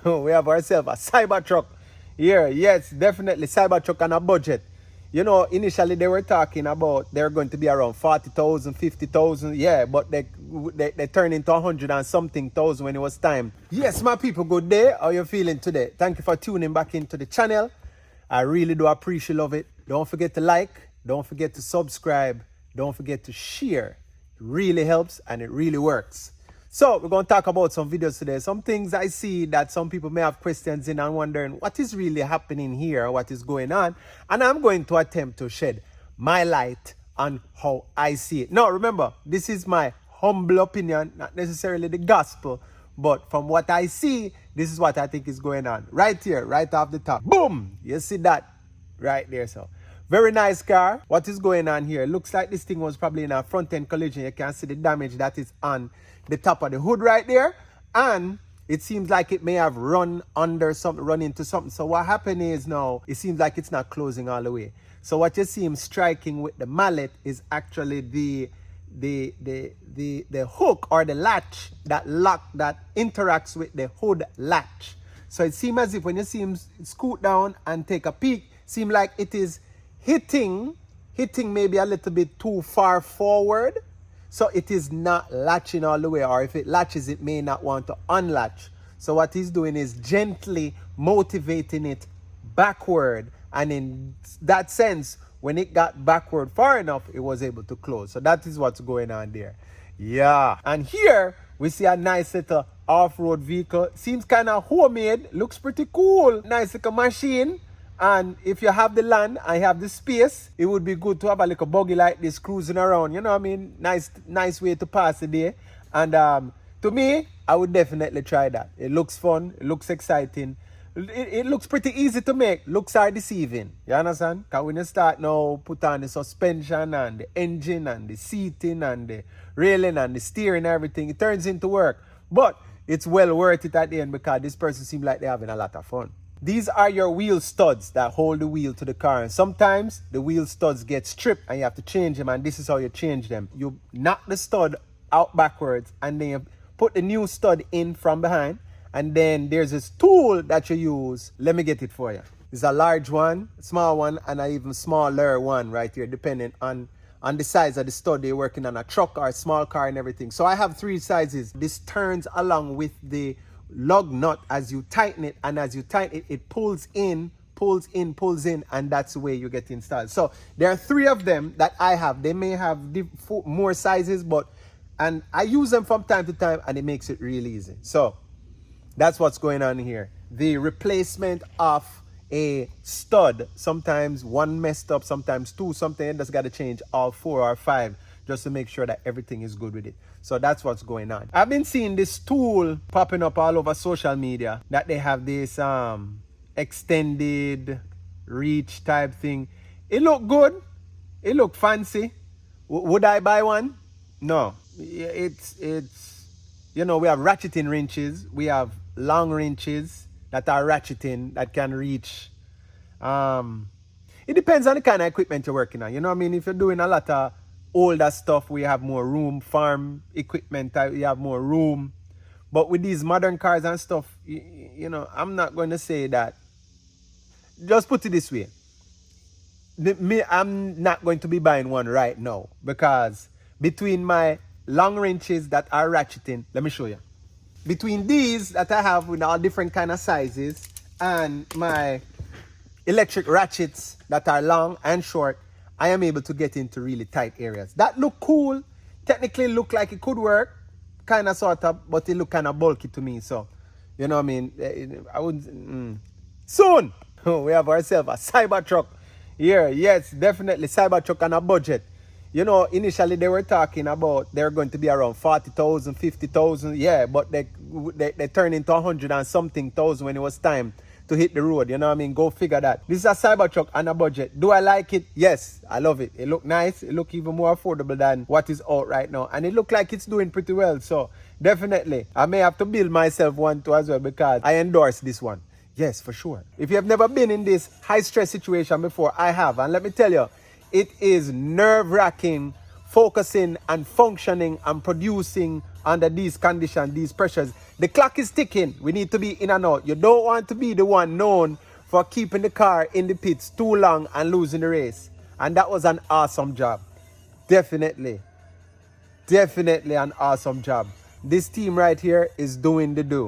We have ourselves a Cybertruck here. Yes, definitely Cybertruck on a budget. You know, initially they were talking about they're going to be around 40,000, 50,000. Yeah, but they turned into 100 and something thousand when it was time. Yes, my people, good day. How you feeling today? Thank you for tuning back into the channel. I really do appreciate love it. Don't forget to like. Don't forget to subscribe. Don't forget to share. It really helps and it really works. So we're going to talk about some videos today. Some things I see that some people may have questions in and wondering what is really happening here, what is going on. And I'm going to attempt to shed my light on how I see it. Now, remember, this is my humble opinion, not necessarily the gospel. But from what I see, this is what I think is going on. Right here, right off the top. Boom! You see that right there, so. Very nice car. What is going on here? Looks like this thing was probably in a front end collision. You can see the damage that is on the top of the hood right there. And it seems like it may have run under something, run into something. So what happened is now, it seems like it's not closing all the way. So what you see him striking with the mallet is actually the hook or the latch that interacts with the hood latch. So it seems as if when you see him scoot down and take a peek, seems like it is hitting maybe a little bit too far forward, so it is not latching all the way, or if it latches it may not want to unlatch. So what he's doing is gently motivating it backward, and in that sense when it got backward far enough it was able to close. So that is what's going on there. Yeah, and here we see a nice little off-road vehicle. Seems kind of homemade, looks pretty cool, nice little machine. And if you have the land, I have the space, it would be good to have a little buggy like this cruising around. You know what I mean? Nice way to pass the day. And to me, I would definitely try that. It looks fun. It looks exciting. It looks pretty easy to make. Looks are deceiving. You understand? Because when you start now, put on the suspension and the engine and the seating and the railing and the steering and everything, it turns into work. But it's well worth it at the end because this person seems like they're having a lot of fun. These are your wheel studs that hold the wheel to the car, and sometimes the wheel studs get stripped and you have to change them, and this is how you change them. You knock the stud out backwards and then you put the new stud in from behind, and then there's this tool that you use. Let me get it for you. It's a large one, small one, and an even smaller one right here, depending on the size of the stud. They're working on a truck or a small car and everything. So I have 3 sizes. This turns along with the lug nut as you tighten it, and as you tighten it, it pulls in, and that's the way you get installed. So there are 3 of them that I have. They may have more sizes, and I use them from time to time, and it makes it really easy. So that's what's going on here. The replacement of a stud, sometimes 1 messed up, sometimes 2, something that's got to change all 4 or 5 just to make sure that everything is good with it. So that's what's going on. I've been seeing this tool popping up all over social media that they have this extended reach type thing. It look good. It look fancy. Would I buy one? No. It's you know, we have ratcheting wrenches. We have long wrenches that are ratcheting that can reach. It depends on the kind of equipment you're working on. You know what I mean? If you're doing a lot of older stuff, we have more room. Farm equipment, you have more room. But with these modern cars and stuff, you know, I'm not going to say that. Just put it this way. I'm not going to be buying one right now, because between my long wrenches that are ratcheting, let me show you. Between these that I have with all different kind of sizes and my electric ratchets that are long and short, I am able to get into really tight areas. That look cool. Technically look like it could work. Kind of, sort of, but it look kind of bulky to me. So, you know what I mean? I wouldn't... Soon, we have ourselves a Cybertruck here. Yes, definitely Cybertruck on a budget. You know, initially they were talking about they're going to be around 40,000, 50,000. Yeah, but they turned into 100 and something thousand when it was time to hit the road. You know what I mean? Go figure that. This is a Cybertruck on a budget. Do I like it? Yes, I love it. It look nice. It look even more affordable than what is out right now, and it look like it's doing pretty well. So definitely I may have to build myself one too as well, because I endorse this one. Yes, for sure. If you have never been in this high stress situation before, I have, and let me tell you, it is nerve-wracking focusing and functioning and producing under these conditions, these pressures. The clock is ticking. We need to be in and out. You don't want to be the one known for keeping the car in the pits too long and losing the race. And that was an awesome job. Definitely an awesome job. This team right here is doing the do.